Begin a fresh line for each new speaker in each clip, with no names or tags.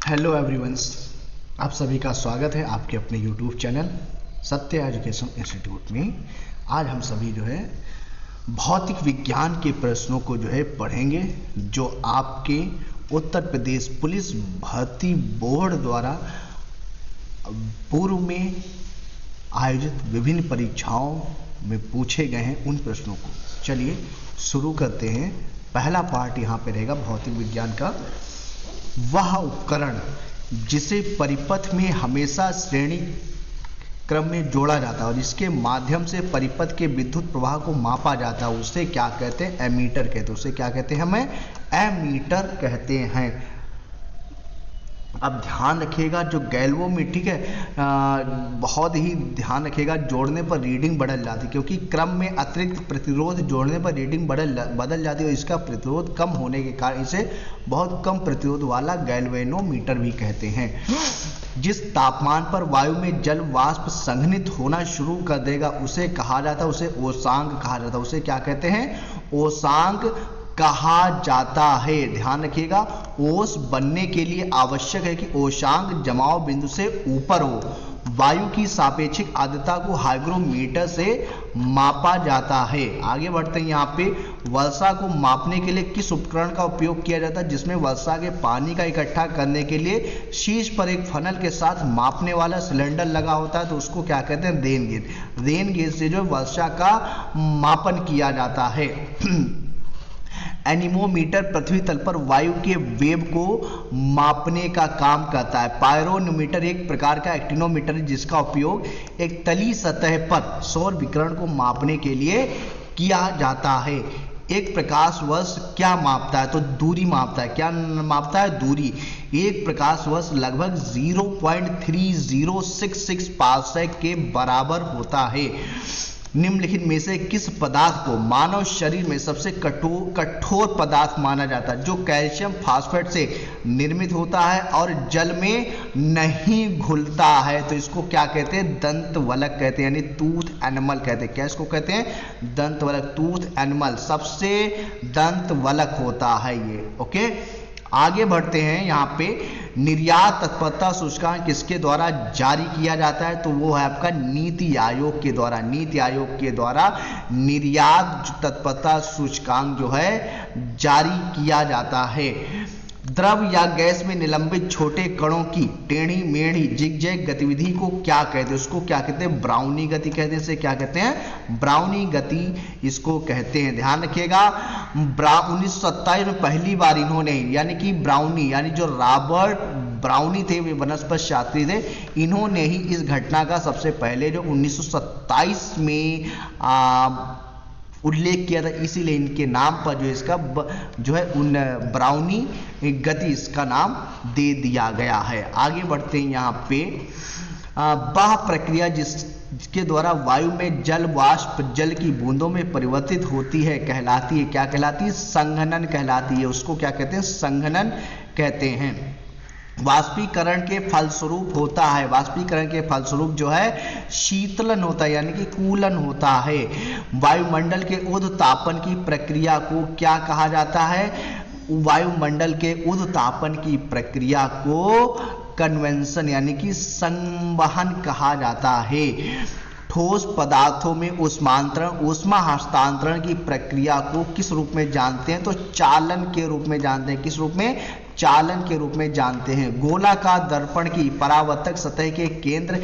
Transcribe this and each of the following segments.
Hello everyone, आप सभी का स्वागत है आपके अपने यूट्यूब चैनल सत्य एजुकेशन इंस्टीट्यूट में। आज हम सभी भौतिक विज्ञान के प्रश्नों को पढ़ेंगे, जो आपके उत्तर प्रदेश पुलिस भर्ती बोर्ड द्वारा पूर्व में आयोजित विभिन्न परीक्षाओं में पूछे गए हैं। उन प्रश्नों को चलिए शुरू करते हैं। पहला पार्ट यहाँ पे रहेगा भौतिक विज्ञान का। वह उपकरण जिसे परिपथ में हमेशा श्रेणी क्रम में जोड़ा जाता है और इसके माध्यम से परिपथ के विद्युत प्रवाह को मापा जाता है, उसे क्या कहते हैं? एमीटर कहते हैं। उसे क्या कहते हैं? हमें एमीटर कहते हैं। अब ध्यान रखिएगा, जो गैल्वोमीटर है, बहुत ही ध्यान रखिएगा, जोड़ने पर रीडिंग बदल जाती है, क्योंकि क्रम में अतिरिक्त प्रतिरोध जोड़ने पर रीडिंग बदल जाती है और इसका प्रतिरोध कम होने के कारण इसे बहुत कम प्रतिरोध वाला गैल्वेनोमीटर भी कहते हैं। जिस तापमान पर वायु में जल वाष्प संघनित होना शुरू कर देगा उसे कहा जाता है, उसे ओसांक कहा जाता है। उसे क्या कहते हैं? ओसांक कहा जाता है। ध्यान रखिएगा, ओस बनने के लिए आवश्यक है कि ओसांक जमाव बिंदु से ऊपर हो। वायु की सापेक्षिक आर्द्रता को हाइग्रोमीटर से मापा जाता है। आगे बढ़ते हैं। यहाँ पे वर्षा को मापने के लिए किस उपकरण का उपयोग किया जाता है? जिसमें वर्षा के पानी का इकट्ठा करने के लिए शीर्ष पर एक फनल के साथ मापने वाला सिलेंडर लगा होता है, तो उसको क्या कहते हैं? Rain gauge. रेन गेज से वर्षा का मापन किया जाता है। एनीमोमीटर पृथ्वी तल पर वायु के वेग को मापने का काम करता है। पायरोनोमीटर एक प्रकार का एक्टिनोमीटर है, जिसका उपयोग एक तली सतह पर सौर विकिरण को मापने के लिए किया जाता है। एक प्रकाश वर्ष क्या मापता है? तो दूरी मापता है। क्या मापता है? दूरी। एक प्रकाश वर्ष लगभग 0.3066 पार्सेक के बराबर होता है। निम्नलिखित में से किस पदार्थ को मानव शरीर में सबसे कठोर पदार्थ माना जाता है? जो कैल्शियम फास्फेट से निर्मित होता है और जल में नहीं घुलता है, तो इसको क्या कहते हैं? दंतवलक कहते हैं, यानी टूथ एनिमल कहते हैं। क्या इसको कहते हैं? दंतवलक। टूथ एनिमल सबसे दंतवलक होता है ये। ओके, आगे बढ़ते हैं। यहाँ पे निर्यात तत्परता सूचकांक किसके द्वारा जारी किया जाता है? तो वो है आपका नीति आयोग के द्वारा। नीति आयोग के द्वारा निर्यात तत्परता सूचकांक जारी किया जाता है। द्रव या गैस में निलंबित छोटे कणों की टेढ़ी मेढ़ी जिगजैग गतिविधि को क्या कहते हैं? उसको क्या कहते हैं? ब्राउनी गति कहते हैं। इसे क्या कहते हैं? ब्राउनी गति इसको कहते हैं। ध्यान रखिएगा, 1927 में पहली बार इन्होंने, यानी कि ब्राउनी, यानी जो रॉबर्ट ब्राउनी थे, वे वनस्पति शास्त्री थे, इन्होंने ही इस घटना का सबसे पहले 1927 में उल्लेख किया था। इसीलिए इनके नाम पर इसका उन ब्राउनी गति इसका नाम दे दिया गया है। आगे बढ़ते हैं। यहाँ पे वह प्रक्रिया जिसके द्वारा वायु में जल वाष्प जल की बूंदों में परिवर्तित होती है कहलाती है, क्या कहलाती है? संघनन कहलाती है। उसको क्या कहते हैं? संघनन कहते हैं। वाष्पीकरण के फलस्वरूप होता है, वाष्पीकरण के फलस्वरूप शीतलन होता है, यानी कि कूलन होता है। वायुमंडल के उद्तापन की प्रक्रिया को क्या कहा जाता है? वायुमंडल के उद्तापन की प्रक्रिया को कन्वेंशन, यानी कि संवहन कहा जाता है। ठोस पदार्थों में ऊष्मा हस्तांतरण की प्रक्रिया को किस रूप में जानते हैं? तो चालन के रूप में जानते हैं। किस रूप में? चालन के रूप में जानते हैं। गोलाकार दर्पण की परावर्तक सतह के केंद्र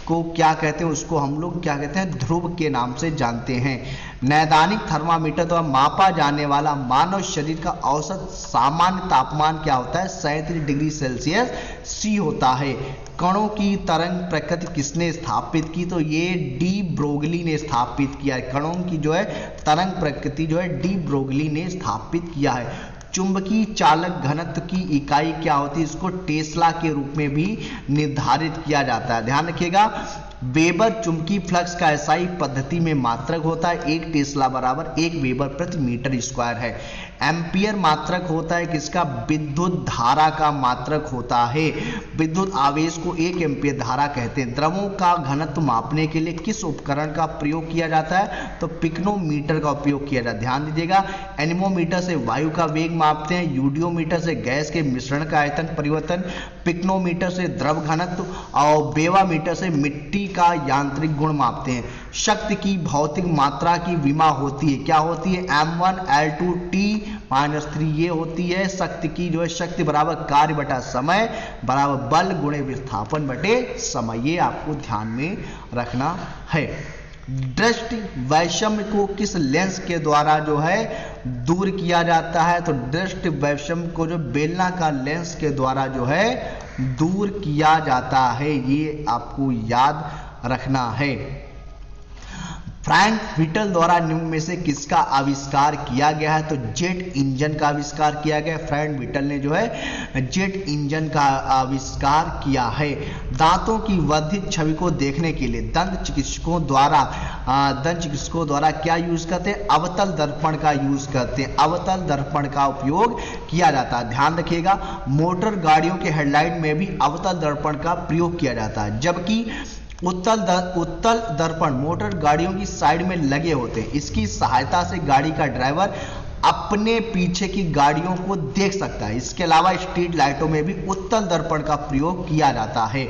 को क्या कहते हैं? उसको हम लोग क्या कहते हैं? ध्रुव के नाम से जानते हैं। नैदानिक थर्मामीटर द्वारा मापा जाने वाला मानव शरीर का औसत सामान्य तापमान क्या होता है? 37 डिग्री सेल्सियस सी होता है। कणों की तरंग प्रकृति किसने स्थापित की? तो ये डी ब्रोगली ने स्थापित किया है। कणों की तरंग प्रकृति डी ब्रोगली ने स्थापित किया है। चुंबकीय चालक घनत्व की इकाई क्या होती है? इसको टेस्ला के रूप में भी निर्धारित किया जाता है। ध्यान रखिएगा, वेबर चुंबकीय फ्लक्स का एसआई पद्धति में मात्रक होता है, 1 टेस्ला बराबर 1 वेबर प्रति मीटर स्क्वायर है। एम्पियर मात्रक होता है किसका? विद्युत धारा का मात्रक होता है। विद्युत आवेश को 1 एम्पियर धारा कहते हैं। द्रवों का घनत्व मापने के लिए किस उपकरण का प्रयोग किया जाता है? तो पिक्नोमीटर का उपयोग किया जाता है। ध्यान दीजिएगा, एनीमोमीटर से वायु का वेग मापते हैं, यूडियोमीटर से गैस के मिश्रण का आयतन परिवर्तन, पिक्नोमीटर से द्रव घनत्व और बेवामीटर से मिट्टी का यांत्रिक गुण मापते हैं। शक्ति की भौतिक मात्रा की विमा होती है, क्या होती है? m1 L2 T-3 ये होती है शक्ति की, जो है शक्ति बराबर कार्य बटा समय बराबर बल गुणे विस्थापन बटे समय, ये आपको ध्यान में रखना है। दृष्टि वैषम्य को किस लेंस के द्वारा जो है दूर किया जाता है? तो दृष्टि वैषम्य को जो बेलनाकार लेंस के द्वारा जो है दूर किया जाता है, ये आपको याद रखना है। फ्रैंक व्हिटल द्वारा निम्न में से किसका आविष्कार किया गया है? तो जेट इंजन का आविष्कार किया गया। फ्रैंक व्हिटल ने जो है जेट इंजन का आविष्कार किया है। दांतों की वर्धित छवि को देखने के लिए दंत चिकित्सकों द्वारा क्या यूज करते हैं? अवतल दर्पण का यूज करते हैं। अवतल दर्पण का उपयोग किया जाता है। ध्यान रखिएगा, मोटर गाड़ियों के हेडलाइट में भी अवतल दर्पण का प्रयोग किया जाता है, जबकि उत्तल दर्पण मोटर गाड़ियों की साइड में लगे होते हैं। इसकी सहायता से गाड़ी का ड्राइवर अपने पीछे की गाड़ियों को देख सकता है। इसके अलावा स्ट्रीट लाइटों में भी उत्तल दर्पण का प्रयोग किया जाता है।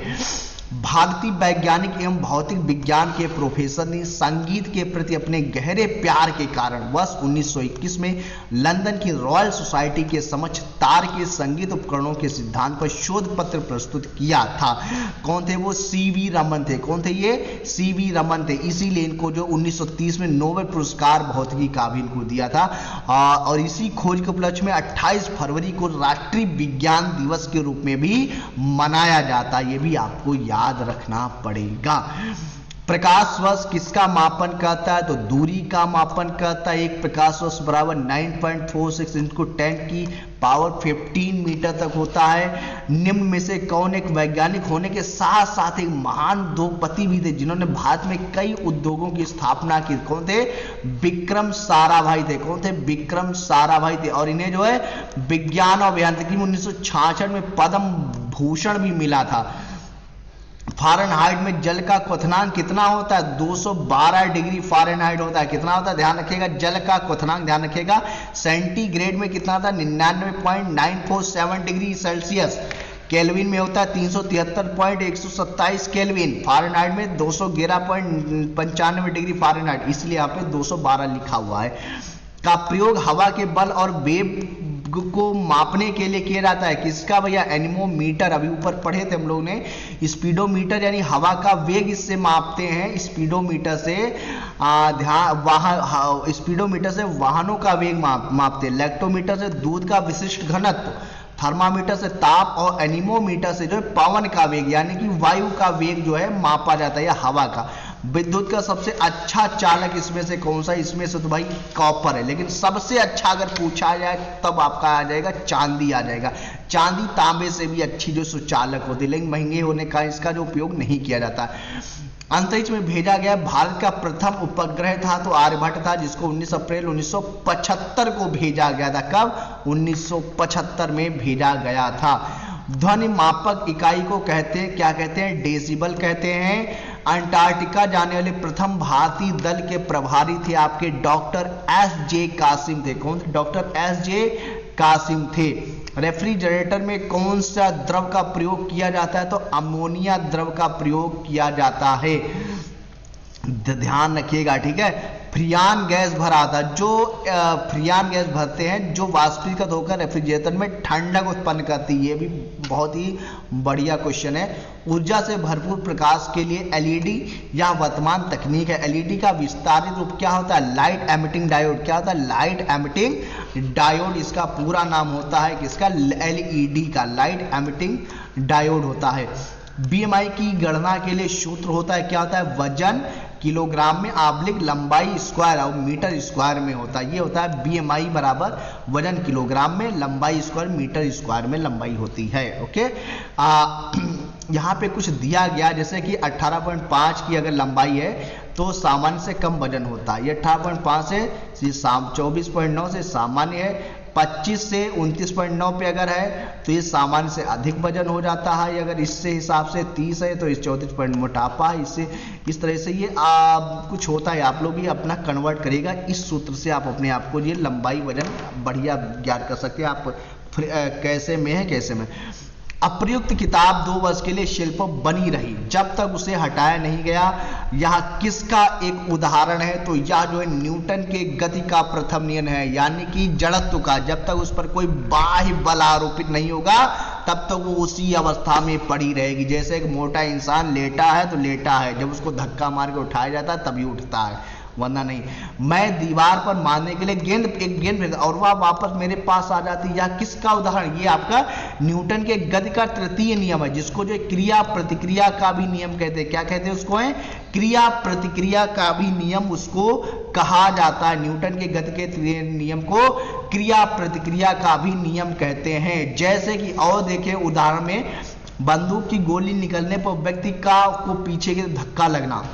भारतीय वैज्ञानिक एवं भौतिक विज्ञान के प्रोफेसर ने संगीत के प्रति अपने गहरे प्यार के कारण वर्ष 1921 में लंदन की रॉयल सोसाइटी के समक्ष तार के संगीत उपकरणों के सिद्धांत पर शोध पत्र प्रस्तुत किया था। कौन थे वो? सीवी रमन थे। कौन थे ये? सीवी रमन थे। इसीलिए इनको जो 1930 में नोबेल पुरस्कार भौतिकी का भी इनको दिया था। और इसी खोज के उपलक्ष्य में 28 फरवरी को राष्ट्रीय विज्ञान दिवस के रूप में भी मनाया जाता है। ये भी आपको याद रखना पड़ेगा। प्रकाश वर्ष किसका मापन करता है? तो दूरी का मापन करता है। एक प्रकाश वर्ष बराबर 9.46 इंटू 10 की पावर 15 मीटर तक होता है। निम्न में से कौन एक वैज्ञानिक होने के साथ साथ एक महान उद्योगपति भी थे, जिन्होंने भारत में कई उद्योगों की स्थापना की? कौन थे? विक्रम साराभाई थे। कौन थे? विक्रम साराभाई थे। और इन्हें जो है विज्ञान और अभियांत्रिकी में 1966 में पद्म भूषण भी मिला था। फ़ारेनहाइट में जल का क्वथनांक कितना होता है? 212 डिग्री फ़ारेनहाइट होता है। कितना होता है? ध्यान रखिएगा, जल का क्वथनांक ध्यान रखिएगा। सेंटीग्रेड में कितना था? 99.947 डिग्री सेल्सियस। केल्विन में होता है 373.127 केल्विन। फ़ारेनहाइट में 211.95 डिग्री फ़ारेनहाइट, इसलिए यहाँ पे 212 लिखा हुआ है। का प्रयोग हवा के बल और वेग को मापने के लिए किया जाता है। किसका भैया? एनीमोमीटर। अभी ऊपर पढ़े थे हम लोग ने। स्पीडोमीटर यानी हवा का वेग इससे मापते हैं। स्पीडोमीटर से स्पीडोमीटर से वाहनों का वेग मापते हैं। लैक्टोमीटर से दूध का विशिष्ट घनत्व, थर्मामीटर से ताप और एनीमोमीटर से जो है पवन का वेग यानी कि वायु का वेग जो है मापा जाता है, या हवा का। विद्युत का सबसे अच्छा चालक इसमें से कौन सा? इसमें से तो भाई कॉपर है, लेकिन सबसे अच्छा अगर पूछा जाए तब आपका आ जाएगा चांदी आ जाएगा। चांदी तांबे से भी अच्छी जो सुचालक होती है, लेकिन महंगे होने का इसका जो उपयोग नहीं किया जाता। अंतरिक्ष में भेजा गया भारत का प्रथम उपग्रह था तो आर्यभट्ट था, जिसको 19 अप्रैल 1975 को भेजा गया था। कब? 1975 में भेजा गया था। ध्वनि मापक इकाई को कहते हैं, क्या कहते हैं? डेसिबल कहते हैं। अंटार्कटिका जाने वाले प्रथम भारतीय दल के प्रभारी थे आपके डॉक्टर एस.जे. कासिम थे। कौन थे? Doctor SJ. कासिम थे। रेफ्रिजरेटर में कौन सा द्रव का प्रयोग किया जाता है? तो अमोनिया द्रव का प्रयोग किया जाता है। ध्यान रखिएगा, ठीक है। फ्रियान गैस भरा था, जो फ्रियान गैस भरते हैं जो वाष्पीकृत होकर रेफ्रिजरेटर में ठंडक उत्पन्न करती है। ये भी बहुत ही बढ़िया क्वेश्चन है। ऊर्जा से भरपूर प्रकाश के लिए एलईडी या वर्तमान तकनीक है। एलईडी का विस्तारित रूप क्या होता है? Light emitting diode. क्या होता है? लाइट एमिटिंग डायोड इसका पूरा नाम होता है। किसका? एलईडी का लाइट एमिटिंग डायोड होता है। बीएमआई की गणना के लिए सूत्र होता है, क्या होता है? वजन किलोग्राम में आब्लिक लंबाई स्क्वायर और मीटर स्क्वायर में होता है। ये होता है बीएमआई बराबर वजन किलोग्राम में, लंबाई स्क्वायर मीटर स्क्वायर में लंबाई होती है। ओके। यहाँ पे कुछ दिया गया, जैसे कि 18.5 की अगर लंबाई है तो सामान्य से कम वजन होता है। ये 18.5 से 24.9 से सामान्य है। 25 से 29.9 पे अगर है तो ये सामान्य से अधिक वजन हो जाता है। अगर इससे हिसाब से 30 है तो इस 34 मोटापा, इससे इस तरह से ये कुछ होता है। आप लोग भी अपना कन्वर्ट करिएगा, इस सूत्र से आप अपने आप को ये लंबाई वजन बढ़िया ज्ञात कर सकते हैं। आप कैसे में है, कैसे में। अप्रयुक्त किताब 2 वर्ष के लिए शिल्प बनी रही जब तक उसे हटाया नहीं गया। यह किसका एक उदाहरण है? तो यह जो है न्यूटन के गति का प्रथम नियम है, यानी कि जड़त्व का। जब तक उस पर कोई बाह्य बल आरोपित नहीं होगा तब तक वो उसी अवस्था में पड़ी रहेगी। जैसे एक मोटा इंसान लेटा है तो लेटा है, जब उसको धक्का मार के उठाया जाता है तभी उठता है, वरना नहीं। मैं दीवार पर मारने के लिए एक गेंद फेंकता और वह वापस मेरे पास आ जाती। यह किसका उदाहरण? ये आपका न्यूटन के गति का तृतीय नियम है, जिसको जो क्रिया प्रतिक्रिया का भी नियम कहते हैं। क्या कहते हैं उसको? है क्रिया प्रतिक्रिया का भी नियम उसको कहा जाता है। न्यूटन के गति के तृतीय नियम को क्रिया प्रतिक्रिया का भी नियम कहते हैं। जैसे कि और देखिए उदाहरण में, बंदूक की गोली निकलने पर व्यक्ति को पीछे की धक्का लगना,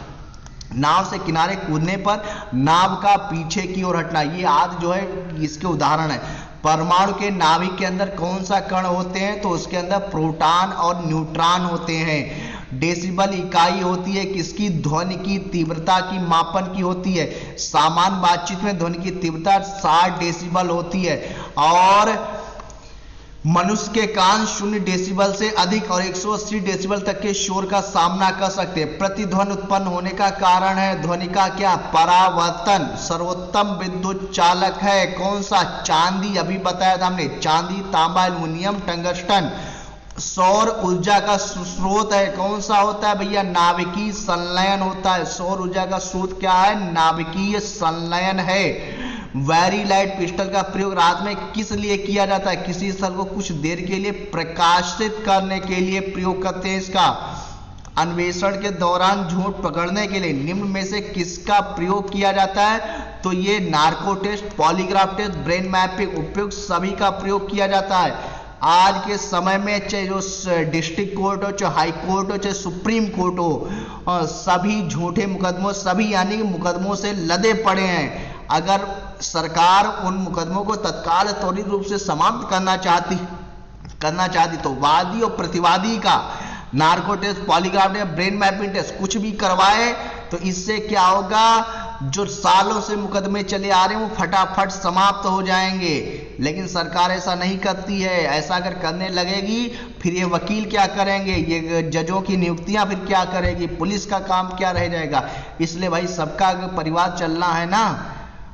नाव से किनारे कूदने पर नाव का पीछे की ओर हटना, ये आदि जो है इसके उदाहरण है। परमाणु के नाभिक के अंदर कौन सा कण होते हैं? तो उसके अंदर प्रोटॉन और न्यूट्रॉन होते हैं। डेसिबल इकाई होती है किसकी? ध्वनि की तीव्रता की मापन की होती है। सामान्य बातचीत में ध्वनि की तीव्रता 60 डेसिबल होती है और मनुष्य के कान 0 डेसिबल से अधिक और 180 डेसिबल तक के शोर का सामना कर सकते हैं। प्रतिध्वनि उत्पन्न होने का कारण है ध्वनि का क्या? परावर्तन। सर्वोत्तम विद्युत चालक है कौन सा? चांदी। अभी बताया था हमने, चांदी, तांबा, एल्युमिनियम, टंगस्टन। सौर ऊर्जा का स्रोत है कौन सा होता है भैया? नाभिकीय संलयन होता है। सौर ऊर्जा का स्रोत क्या है? नाभिकीय संलयन है। वेरी लाइट पिस्टल का प्रयोग रात में किस लिए किया जाता है? किसी स्थल को कुछ देर के लिए प्रकाशित करने के लिए प्रयोग करते हैं इसका। अन्वेषण के दौरान झूठ पकड़ने के लिए निम्न में से किसका प्रयोग किया जाता है? तो ये narco test, polygraph test, brain mapping, उपयुक्त सभी का प्रयोग किया जाता है। आज के समय में चाहे जो डिस्ट्रिक्ट कोर्ट हो, चाहे हाई कोर्ट हो, चाहे सुप्रीम कोर्ट हो, सभी झूठे मुकदमों, सभी यानी कि मुकदमों से लदे पड़े हैं। अगर सरकार उन मुकदमों को तत्काल त्वरित रूप से समाप्त करना चाहती तो वादी और प्रतिवादी का narco test, polygraph test, brain mapping test कुछ भी करवाए तो इससे क्या होगा? जो सालों से मुकदमे चले आ रहे हैं वो फटाफट समाप्त हो जाएंगे। लेकिन सरकार ऐसा नहीं करती है। ऐसा अगर करने लगेगी फिर ये वकील क्या करेंगे? ये जजों की नियुक्तियां फिर क्या करेगी? पुलिस का काम क्या रह जाएगा? इसलिए भाई सबका परिवार चलना है ना,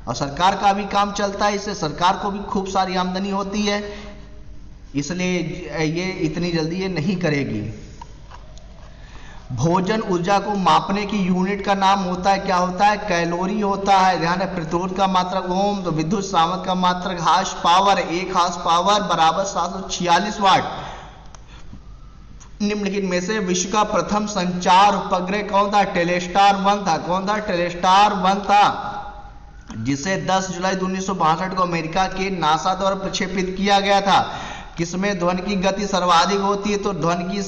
और सरकार का भी काम चलता है, इससे सरकार को भी खूब सारी आमदनी होती है, इसलिए ये इतनी जल्दी ये नहीं करेगी। भोजन ऊर्जा को मापने की यूनिट का नाम होता है, क्या होता है? कैलोरी होता है। ध्यान है, प्रतिरोध का मात्रक ओम, तो विद्युत सामर्थ्य का मात्रक हार्स पावर, 1 हार्स पावर बराबर 746 वाट। निम्नलिखित में से विश्व का प्रथम संचार उपग्रह कौन था? टेलेस्टार 1 था। कौन था? टेलेस्टार 1 था, जिसे 10 जुलाई 1962 को अमेरिका के नासा द्वारा प्रक्षेपित किया गया था। किसमें ध्वनि की गति सर्वाधिक होती है? तो ध्वनि की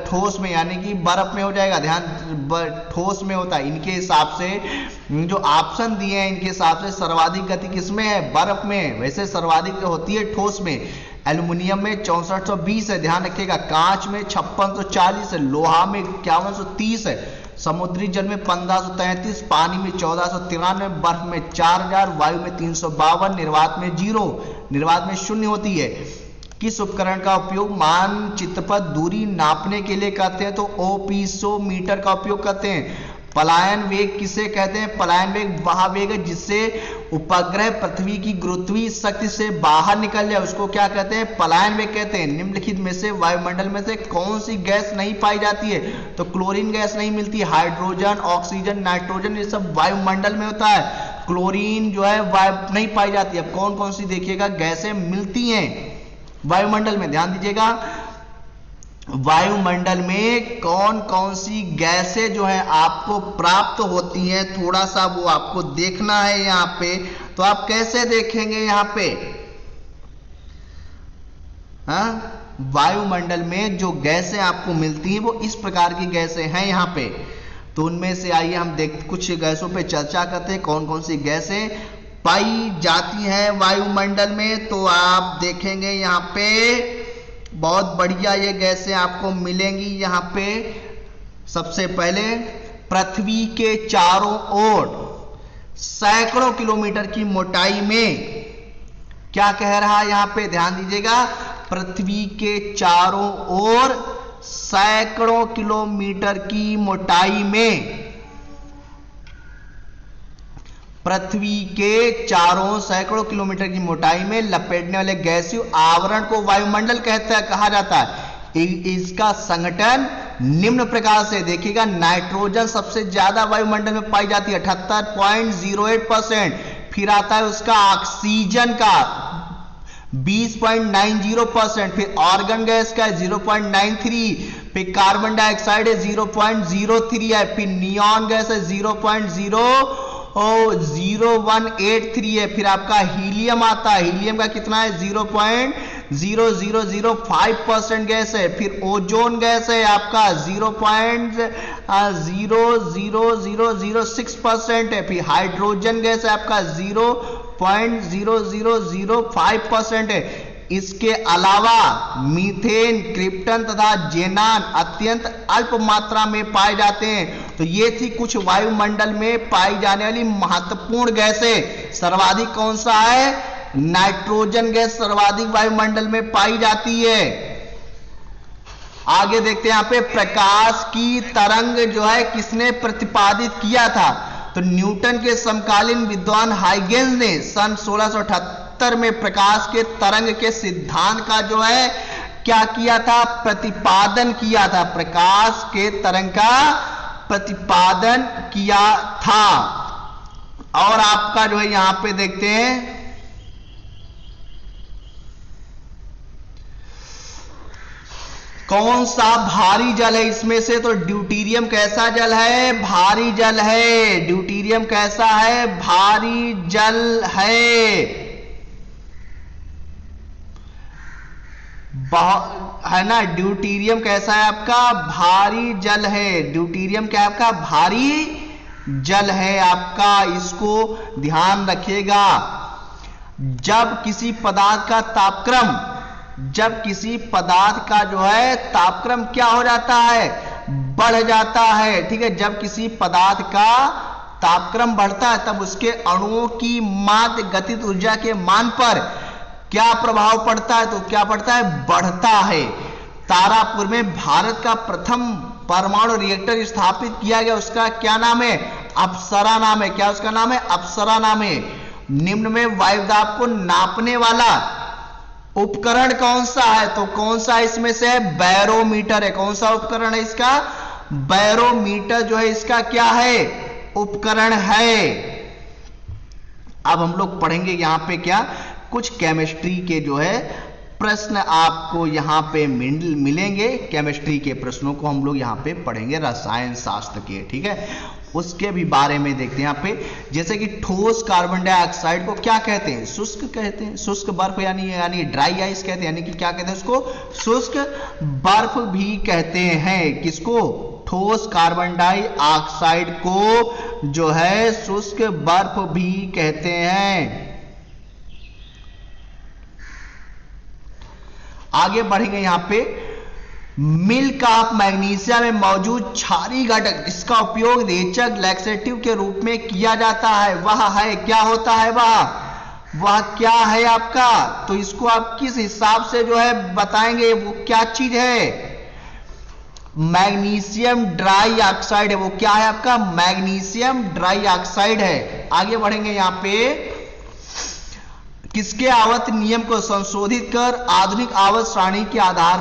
ठोस में, यानी कि बर्फ में हो जाएगा। ध्यान, ठोस में होता है। इनके हिसाब से जो ऑप्शन दिए हैं इनके हिसाब से सर्वाधिक गति किसमें है? बर्फ में। वैसे सर्वाधिक होती है ठोस में। एल्युमिनियम में 6420 है, ध्यान रखिएगा। कांच में 5640 है, लोहा में 5130 है, समुद्री जल में 1533, पानी में 1493, बर्फ में 4000, वायु में 352, निर्वात में 0, निर्वात में 0 होती है। किस उपकरण का उपयोग मानचित्र पर दूरी नापने के लिए करते हैं? तो ओपिसोमीटर का उपयोग करते हैं। पलायन वेग किसे कहते हैं? पलायन वेग वह वेग है जिससे उपग्रह पृथ्वी की गुरुत्वीय शक्ति से बाहर निकल जाए, उसको क्या कहते हैं? पलायन वेग कहते हैं। निम्नलिखित में से वायुमंडल में से कौन सी गैस नहीं पाई जाती है? तो क्लोरीन गैस नहीं मिलती। हाइड्रोजन, ऑक्सीजन, नाइट्रोजन ये सब वायुमंडल में होता है। क्लोरीन जो है नहीं पाई जाती। अब कौन कौन सी देखिएगा गैसें मिलती हैं वायुमंडल में, ध्यान दीजिएगा। वायुमंडल में कौन कौन सी गैसें जो है आपको प्राप्त होती हैं, थोड़ा सा वो आपको देखना है यहां पे। तो आप कैसे देखेंगे यहां पे? हाँ, वायुमंडल में जो गैसें आपको मिलती हैं वो इस प्रकार की गैसें हैं यहाँ पे। तो उनमें से आइए हम कुछ गैसों पे चर्चा करते हैं, कौन कौन सी गैसें पाई जाती हैं वायुमंडल में। तो आप देखेंगे यहाँ पे बहुत बढ़िया ये गैसें आपको मिलेंगी। यहाँ पे सबसे पहले पृथ्वी के चारों ओर सैकड़ों किलोमीटर की मोटाई में, क्या कह रहा है यहाँ पे ध्यान दीजिएगा, पृथ्वी के चारों ओर सैकड़ों किलोमीटर की मोटाई में, पृथ्वी के चारों सैकड़ों किलोमीटर की मोटाई में लपेटने वाले गैसीय आवरण को वायुमंडल कहा जाता है। इसका संगठन निम्न प्रकार से देखिएगा, नाइट्रोजन सबसे ज्यादा वायुमंडल में पाई जाती है 78.08%, फिर आता है उसका ऑक्सीजन का 20.90%, फिर ऑर्गन गैस का 0.93, फिर कार्बन डाइऑक्साइड है 0.03 है, फिर नियॉन गैस है 0.0183 है, फिर आपका हीलियम आता है, हीलियम का कितना है 0.0005% गैस है, फिर ओजोन गैस है आपका 0.00006% है, फिर हाइड्रोजन गैस है आपका 0.0005% है। इसके अलावा मीथेन, क्रिप्टन तथा जेनान अत्यंत अल्प मात्रा में पाए जाते हैं। तो ये थी कुछ वायुमंडल में पाई जाने वाली महत्वपूर्ण गैसें। सर्वाधिक कौन सा है? नाइट्रोजन गैस सर्वाधिक वायुमंडल में पाई जाती है। आगे देखते हैं यहाँ पे प्रकाश की तरंग जो है किसने प्रतिपादित किया था? तो न्यूटन के समकालीन विद्वान हाइगेंस ने सन 1678 में प्रकाश के तरंग के सिद्धांत का जो है क्या किया था? प्रतिपादन किया था। प्रकाश के तरंग का प्रतिपादन किया था। और आपका जो है यहां पे देखते हैं कौन सा भारी जल है इसमें से? तो ड्यूटेरियम कैसा जल है? भारी जल है। ड्यूटेरियम कैसा है? भारी जल है। है ना, ड्यूटेरियम कैसा है आपका? भारी जल है। ड्यूटेरियम क्या है आपका? भारी जल है आपका। इसको ध्यान रखिएगा। जब किसी पदार्थ का तापक्रम, जब किसी पदार्थ का जो है तापक्रम क्या हो जाता है? बढ़ जाता है। ठीक है, जब किसी पदार्थ का तापक्रम बढ़ता है तब उसके अणुओं की माध्य गतिज ऊर्जा के मान पर क्या प्रभाव पड़ता है? तो क्या पड़ता है? बढ़ता है। तारापुर में भारत का प्रथम परमाणु रिएक्टर स्थापित किया गया, उसका क्या नाम है? अप्सरा नाम है। क्या उसका नाम है? अप्सरा नाम है। निम्न में वायुदाब को नापने वाला उपकरण कौन सा है? तो कौन सा इसमें से है? बैरोमीटर है। कौन सा उपकरण है इसका? बैरोमीटर जो है इसका क्या है? उपकरण है। अब हम लोग पढ़ेंगे यहां पे क्या, कुछ केमिस्ट्री के जो है प्रश्न आपको यहां पे मिलेंगे। केमिस्ट्री के प्रश्नों को हम लोग यहां पे पढ़ेंगे, रसायन शास्त्र के। ठीक है, उसके भी बारे में देखते हैं यहां पे। जैसे कि ठोस कार्बन डाइऑक्साइड को क्या कहते हैं? शुष्क कहते हैं। शुष्क बर्फ यानी ड्राई आइस कहते हैं, यानी कि क्या कहते हैं उसको? शुष्क बर्फ भी कहते हैं। किसको? ठोस कार्बन डाइऑक्साइड को जो है शुष्क बर्फ भी कहते हैं। आगे बढ़ेंगे यहां पे। मिल्क ऑफ मैग्नीशिया में मौजूद क्षारीय घटक, इसका उपयोग रेचक लैक्सेटिव के रूप में किया जाता है। वह है, क्या होता है वह क्या है आपका? तो इसको आप किस हिसाब से जो है बताएंगे, वो क्या चीज है? मैग्नीशियम ड्राई ऑक्साइड है। वो क्या है आपका? मैग्नीशियम ड्राई ऑक्साइड है। आगे बढ़ेंगे यहां पे। किसके आवर्त नियम को संशोधित कर आधुनिक आवर्त सारणी के आधार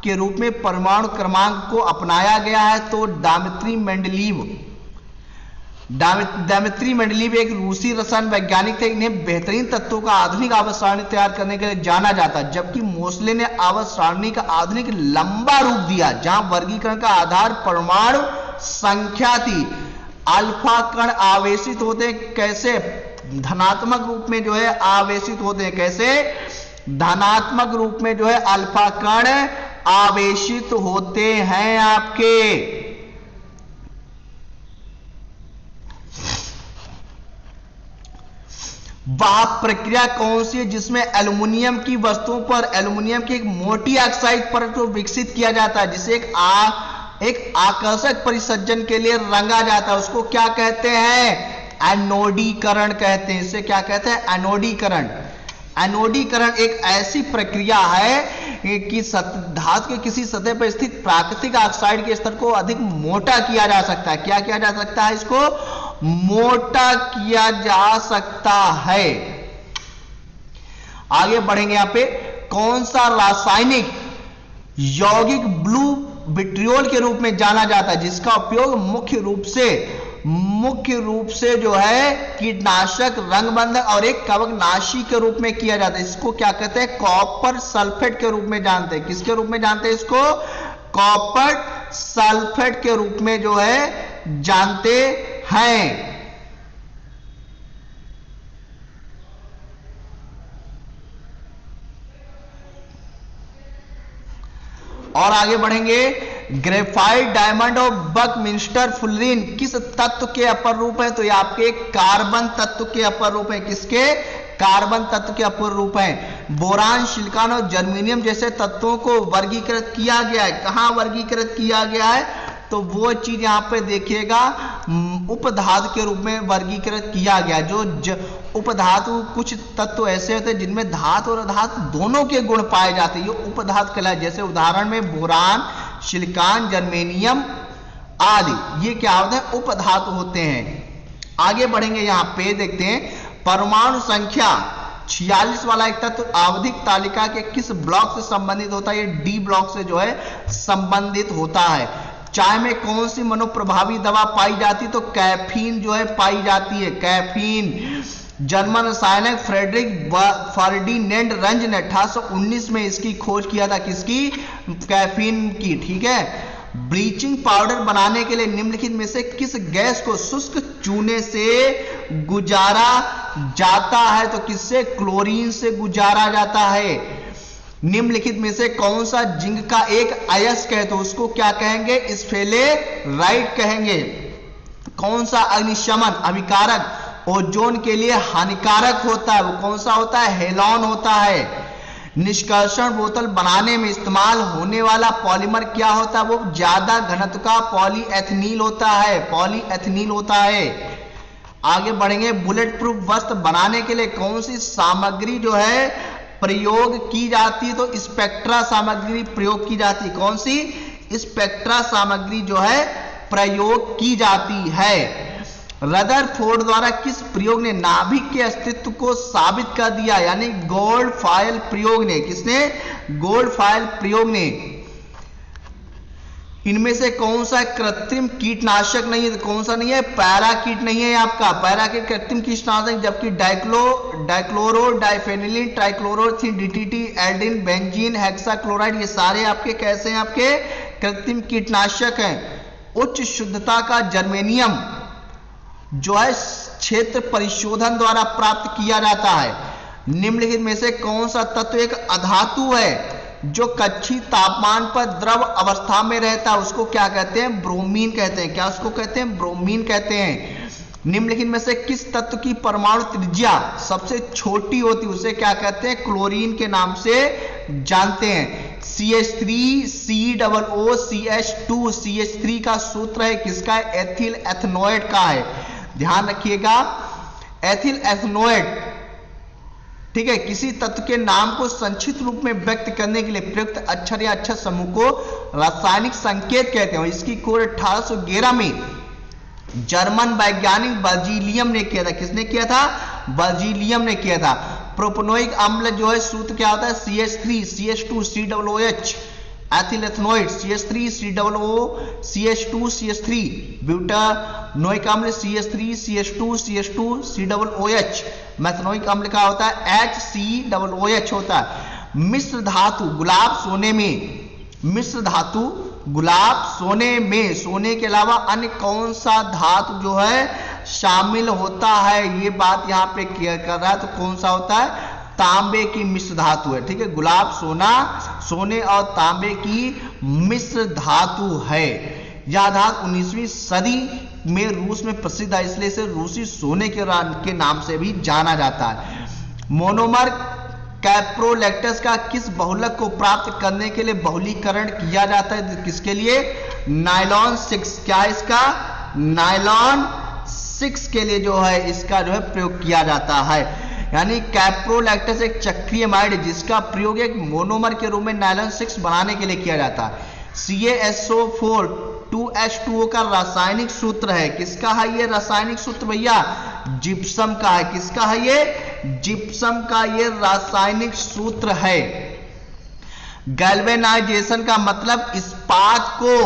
के रूप में परमाणु क्रमांक को अपनाया गया है? तो डामित्री मेंडलीव। डामित्री मेंडलीव एक रूसी रसायन वैज्ञानिक थे। इन्हें बेहतरीन तत्वों का आधुनिक आवर्त सारणी तैयार करने के लिए जाना जाता, जबकि मोसले ने आवर्त सारणी का आधुनिक लंबा रूप दिया, जहां वर्गीकरण का आधार परमाणु संख्या थी। अल्फा कण आवेशित होते कैसे? धनात्मक रूप में जो है आवेशित होते हैं। कैसे? धनात्मक रूप में जो है अल्फा कण आवेशित होते हैं आपके। वह प्रक्रिया कौन सी है जिसमें एल्युमिनियम की वस्तुओं पर एल्युमिनियम की एक मोटी ऑक्साइड परत को विकसित किया जाता है, जिसे एक आकर्षक परिसज्जन के लिए रंगा जाता है, उसको क्या कहते हैं? एनोडीकरण कहते हैं। इसे क्या कहते हैं? एनोडीकरण। एनोडीकरण एक ऐसी प्रक्रिया है कि धातु के किसी सतह पर स्थित प्राकृतिक ऑक्साइड के स्तर को अधिक मोटा किया जा सकता है। क्या किया जा सकता है? इसको मोटा किया जा सकता है। आगे बढ़ेंगे यहां पे, कौन सा रासायनिक यौगिक ब्लू विट्रियोल के रूप में जाना जाता है, जिसका उपयोग मुख्य रूप से जो है कीटनाशक, रंगबंधक और एक कवकनाशी के रूप में किया जाता है। इसको क्या कहते हैं? कॉपर सल्फेट के रूप में जानते हैं। किसके रूप में जानते हैं इसको? कॉपर सल्फेट के रूप में जो है जानते हैं। और आगे बढ़ेंगे, ग्रेफाइट, डायमंड और बकमिंस्टर फुलरिन किस तत्व के अपर रूप है? तो ये आपके कार्बन तत्व के अपर रूप है। किसके? कार्बन तत्व के अपर रूप है। बोरान, सिलिकॉन और जर्मेनियम जैसे तत्वों को वर्गीकृत किया गया है। कहां वर्गीकृत किया गया है? तो वो चीज यहां पे देखिएगा, उपधातु के रूप में वर्गीकृत किया गया। जो उपधातु, कुछ तत्व ऐसे होते हैं जिनमें धातु और अधातु दोनों के गुण पाए जाते हैं, ये उपधातु कहलाते। जैसे उदाहरण में बोरान, सिलिकॉन, जर्मेनियम आदि, ये क्या होते हैं? उपधातु होते हैं। आगे बढ़ेंगे, यहां पे देखते हैं परमाणु संख्या 46 वाला एक तत्व आवधिक तालिका के किस ब्लॉक से संबंधित होता है? ये डी ब्लॉक से जो है संबंधित होता है। चाय में कौन सी मनोप्रभावी दवा पाई जाती? तो कैफीन जो है पाई जाती है, कैफीन। जर्मन रसायनक फ्रेडरिक फर्डिनेंड रंज ने 1819 में इसकी खोज किया था। किसकी? कैफीन की। ठीक है। ब्लीचिंग पाउडर बनाने के लिए निम्नलिखित में से किस गैस को शुष्क चूने से गुजारा जाता है? तो किससे? क्लोरीन से गुजारा जाता है। निम्नलिखित में से कौन सा जिंक का एक अयस्क है? तो उसको क्या कहेंगे? स्फेलेराइट कहेंगे। कौन सा अग्निशमन अभिकारक ओजोन के लिए हानिकारक होता है? वो कौन सा होता है? हेलॉन होता है। निष्कर्षण बोतल बनाने में इस्तेमाल होने वाला पॉलीमर क्या होता है? वो ज्यादा घनत्व का पॉलीएथेनील होता है, पॉलीएथेनील होता है। आगे बढ़ेंगे, बुलेट प्रूफ वस्त्र बनाने के लिए कौन सी सामग्री जो है प्रयोग की जाती है? तो स्पेक्ट्रा सामग्री प्रयोग की जाती है। कौन सी? स्पेक्ट्रा सामग्री जो है प्रयोग की जाती है। रदरफोर्ड द्वारा किस प्रयोग ने नाभिक के अस्तित्व को साबित कर दिया? यानी गोल्ड फॉयल प्रयोग ने। किसने? गोल्ड फॉयल प्रयोग ने। इनमें से कौन सा कृत्रिम कीटनाशक नहीं है? तो कौन सा नहीं है? पैराकीट नहीं है आपका। पैराकीट कृत्रिम कीटनाशक, जबकि dichloro, diphenyl, trichloroethane, DDT, aldrin, benzene, hexachloride, ये सारे आपके कैसे हैं? आपके कृत्रिम कीटनाशक हैं। उच्च शुद्धता का जर्मेनियम जो है क्षेत्र परिशोधन द्वारा प्राप्त किया जाता है। निम्नलिखित में से कौन सा तत्व एक अधातु है जो कक्षीय तापमान पर द्रव अवस्था में रहता है? उसको क्या कहते हैं? ब्रोमीन कहते हैं। क्या उसको कहते हैं? ब्रोमीन कहते हैं। निम्नलिखित में से किस तत्व की परमाणु त्रिज्या सबसे छोटी होती है? उसे क्या कहते हैं? क्लोरीन के नाम से जानते हैं। CH3 COO CH2 CH3 का सूत्र है किसका? एथिल एथनोएट का है। ध्यान रखिएगा, एथिल एथनोएट, ठीक है, किसी तत्व के नाम को संक्षिप्त रूप में व्यक्त करने के लिए प्रयुक्त अक्षर या अक्षर समूह को रासायनिक संकेत कहते हैं। इसकी खोज 1811 में जर्मन वैज्ञानिक बर्जीलियम ने किया था। किसने किया था? बर्जीलियम ने किया था। प्रोपेनोइक अम्ल जो है सूत्र क्या होता है? CH3 CH2 COOH, ethyl ethanoate CH3 COO CH2 CH3, butanoic अम्ल CH3 CH2 CH2 COOH, methanoic अम्ल का होता है HCOOH होता है। मिश्र धातु गुलाब सोने में, मिश्र धातु गुलाब सोने में सोने के अलावा अन्य कौन सा धातु जो है शामिल होता है? ये बात यहां पे क्लियर कर रहा है। तो कौन सा होता है? तांबे की मिश्र धातु है, ठीक है। गुलाब सोने और तांबे की मिश्र धातु है। यह धातु 19वीं सदी में रूस में प्रसिद्ध है, इसलिए इसे रूसी सोने के नाम से भी जाना जाता है। मोनोमर कैप्रोलैक्टस का किस बहुलक को प्राप्त करने के लिए बहुलीकरण किया जाता है? किसके लिए? नायलॉन 6। क्या इसका? नायलॉन 6 के लिए जो है इसका जो है प्रयोग किया जाता है। यानी कैप्रोलैक्टस एक चक्रीय एमाइड है जिसका प्रयोग एक मोनोमर के रूप में नायलॉन 6 बनाने के लिए किया जाता है। CaSO4 2H2O का रासायनिक सूत्र है। किसका है ये रासायनिक सूत्र भैया? जिप्सम का है। किसका है ये? जिप्सम का ये रासायनिक सूत्र है। गैल्वेनाइजेशन का मतलब इस्पात को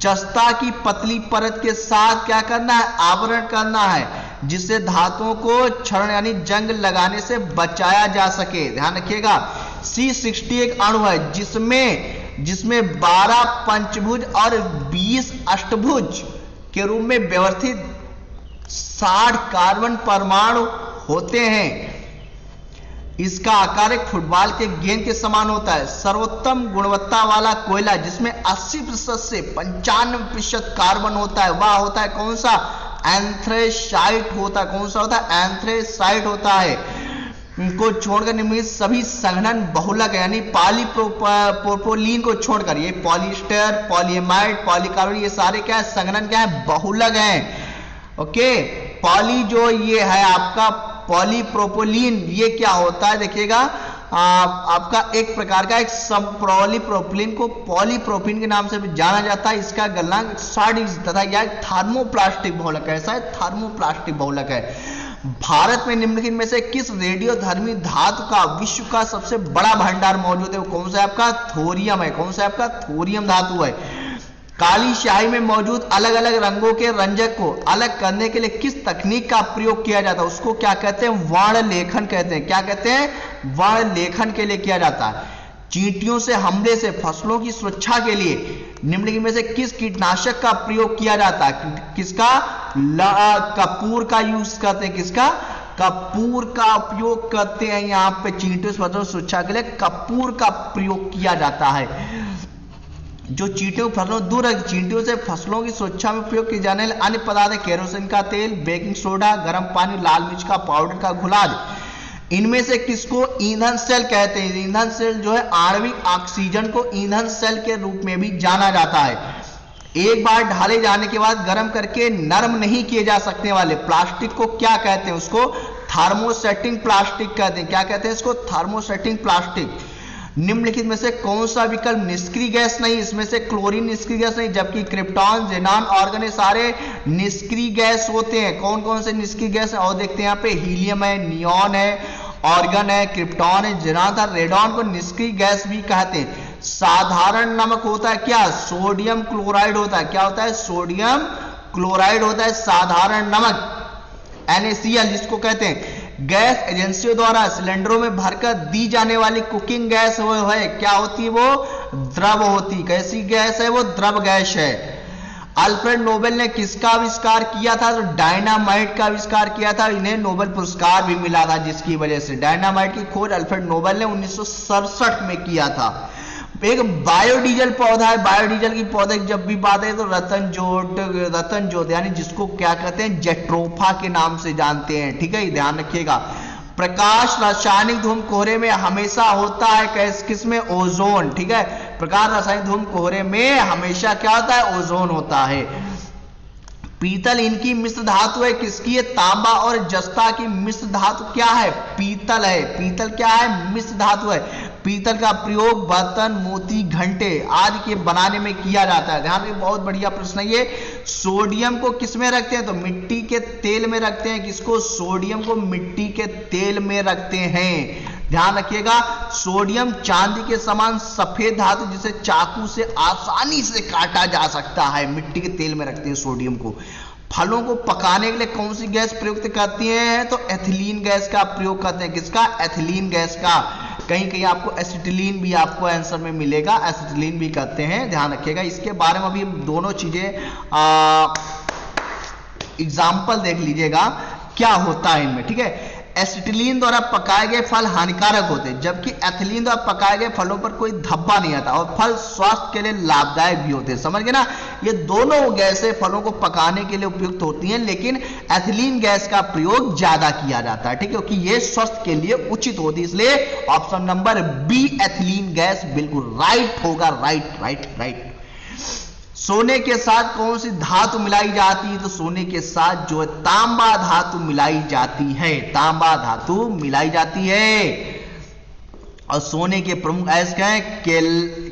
जस्ता की पतली परत के साथ क्या करना है? आवरण करना है, जिससे धातुओं को क्षरण यानी जंग लगाने से बचाया जा सके। ध्यान रखिएगा। C60 एक अणु है जिसमें 12 पंचभुज और 20 अष्टभुज के रूप में व्यवस्थित 60 कार्बन परमाणु होते हैं। इसका आकार एक फुटबॉल के गेंद के समान होता है। सर्वोत्तम गुणवत्ता वाला कोयला जिसमें 80% से 95% कार्बन होता है वह होता है कौन सा? एंथ्रेसाइट होता है। कौन सा होता है? एंथ्रेसाइट होता है। को छोड़कर निम्नलिखित सभी संघनन बहुलक यानी पॉलीप्रोपोलीन को छोड़कर, ये पॉलिएस्टर, पॉलीएमाइड, पॉलीकार्बोनेट, ये सारे क्या है? संघनन क्या है? बहुलक हैं। ओके। पॉली जो ये है आपका पॉलीप्रोपोलीन, ये क्या होता है? देखिएगा आपका एक प्रकार का एक पॉलीप्रोपिलीन को पॉलीप्रोपिन के नाम से भी जाना जाता है। इसका गलनांक 60 तथा यह थर्मोप्लास्टिक बहुलक है। ऐसा है, थर्मोप्लास्टिक बहुलक है। भारत में निम्नलिखित में से किस रेडियोधर्मी धातु का विश्व का सबसे बड़ा भंडार मौजूद है? वो कौन सा है आपका? थोरियम है। कौन सा है आपका? थोरियम धातु है। काली स्याही में मौजूद अलग अलग रंगों के रंजक को अलग करने के लिए किस तकनीक का प्रयोग किया जाता है? उसको क्या कहते हैं? वर्ण लेखन कहते हैं। क्या कहते हैं? वर्ण लेखन के लिए किया जाता है। चींटियों से हमले से फसलों की सुरक्षा के लिए निम्नलिखित में से किस कीटनाशक का प्रयोग किया जाता है? किसका? कपूर का यूज करते हैं। किसका? कपूर का उपयोग करते हैं। यहां पे चींटियों से फसलों की सुरक्षा के लिए कपूर का प्रयोग किया जाता है। जो चींटियों फसलों दूर है, चींटियों से फसलों की सुरक्षा में प्रयोग किए जाने वाले अन्य पदार्थ है केरोसिन का तेल, बेकिंग सोडा, गर्म पानी, लाल मिर्च का पाउडर का घुलाज। इनमें से किसको ईंधन सेल कहते हैं? ईंधन सेल जो है आणविक ऑक्सीजन को ईंधन सेल के रूप में भी जाना जाता है। एक बार ढाले जाने के बाद गर्म करके नरम नहीं किए जा सकने वाले प्लास्टिक को क्या कहते हैं? उसको थर्मोसेटिंग प्लास्टिक कहते हैं। क्या कहते हैं इसको? Thermosetting plastic. निम्नलिखित में से कौन सा विकल्प निष्क्रिय गैस नहीं? इसमें से क्लोरीन निष्क्रिय गैस नहीं, जबकि क्रिप्टॉन, जेनॉन, आर्गन, सारे निष्क्रिय गैस होते हैं। कौन कौन से निष्क्रिय गैस है और देखते हैं यहाँ पे? हीलियम है, नियॉन है, आर्गन है, क्रिप्टॉन है, जेनॉन था। रेडॉन को निष्क्रिय गैस भी कहते हैं। साधारण नमक होता है क्या? सोडियम क्लोराइड होता है। क्या होता है? सोडियम क्लोराइड होता है साधारण नमक। NaCl जिसको कहते हैं। गैस एजेंसियों द्वारा सिलेंडरों में भरकर दी जाने वाली कुकिंग गैस वो है क्या होती है? वो द्रव होती। कैसी गैस है? वो द्रव गैस है। अल्फ्रेड नोबेल ने किसका आविष्कार किया था? तो डायनामाइट का आविष्कार किया था। इन्हें नोबेल पुरस्कार भी मिला था जिसकी वजह से। डायनामाइट की खोज अल्फ्रेड नोबेल ने 1967 में किया था। एक बायोडीजल पौधा है। बायोडीजल की पौधे की जब भी बात है तो रतन जोत यानी जिसको क्या कहते हैं? जेट्रोफा के नाम से जानते हैं। ठीक है, ध्यान रखिएगा। प्रकाश रासायनिक धूम कोहरे में हमेशा होता है किसमें? ओजोन। ठीक है, प्रकाश रासायनिक धूम कोहरे में हमेशा क्या होता है? ओजोन होता है। पीतल इनकी मिश्र धातु है। किसकी है? तांबा और जस्ता की मिश्र धातु क्या है? पीतल है। पीतल क्या है? मिश्र धातु है। पीतल का प्रयोग बर्तन, मोती, घंटे आदि के बनाने में किया जाता है। ध्यान रखिए, बहुत बढ़िया प्रश्न है ये। सोडियम को किस में रखते हैं? तो मिट्टी के तेल में रखते हैं। किसको? सोडियम को मिट्टी के तेल में रखते हैं। ध्यान रखिएगा। सोडियम चांदी के समान सफेद धातु जिसे चाकू से आसानी से काटा जा सकता है। मिट्टी के तेल में रखते हैं सोडियम को। फलों को पकाने के लिए कौन सी गैस प्रयुक्त करती हैं? तो एथिलीन गैस का प्रयोग करते हैं। किसका? एथिलीन गैस का। कहीं कहीं आपको एसिटिलीन भी आपको आंसर में मिलेगा। एसिटिलीन भी करते हैं, ध्यान रखिएगा। इसके बारे में अभी दोनों चीजें एग्जाम्पल देख लीजिएगा क्या होता है इनमें। ठीक है, एसिटिलीन द्वारा पकाए गए फल हानिकारक होते हैं, जबकि एथिलीन द्वारा पकाए गए फलों पर कोई धब्बा नहीं आता और फल स्वास्थ्य के लिए लाभदायक भी होते हैं। समझ गए ना, ये दोनों गैसें फलों को पकाने के लिए उपयुक्त होती हैं, लेकिन एथिलीन गैस का प्रयोग ज्यादा किया जाता है, ठीक है, क्योंकि ये स्वास्थ्य के लिए उचित होती है। इसलिए option number B ethylene gas बिल्कुल राइट होगा, राइट राइट राइट। सोने के साथ कौन सी धातु मिलाई जाती है? तो सोने के साथ जो है तांबा धातु मिलाई जाती है, तांबा धातु मिलाई जाती है। और सोने के प्रमुख अयस्क हैं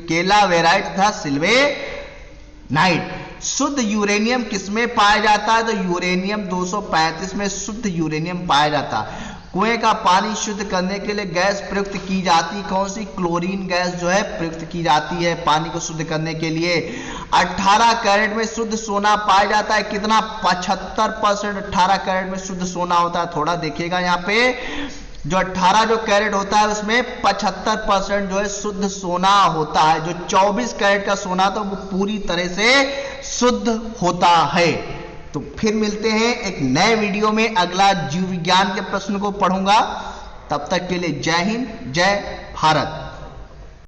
केलावेराइट तथा सिल्वेनाइट। शुद्ध यूरेनियम किसमें पाया जाता है? तो यूरेनियम 235 में शुद्ध यूरेनियम पाया जाता है। कुएं का पानी शुद्ध करने के लिए गैस प्रयुक्त की जाती कौन सी? क्लोरीन गैस जो है प्रयुक्त की जाती है पानी को शुद्ध करने के लिए। 18 कैरेट में शुद्ध सोना पाया जाता है, कितना? 75%। 18 कैरेट में शुद्ध सोना होता है। थोड़ा देखिएगा यहाँ पे, जो 18 जो कैरेट होता है उसमें 75% जो है शुद्ध सोना होता है। जो 24 कैरेट का सोना तो वो पूरी तरह से शुद्ध होता है। तो फिर मिलते हैं एक नए वीडियो में, अगला जीव विज्ञान के प्रश्न को पढ़ूंगा। तब तक के लिए जय हिंद, जय भारत।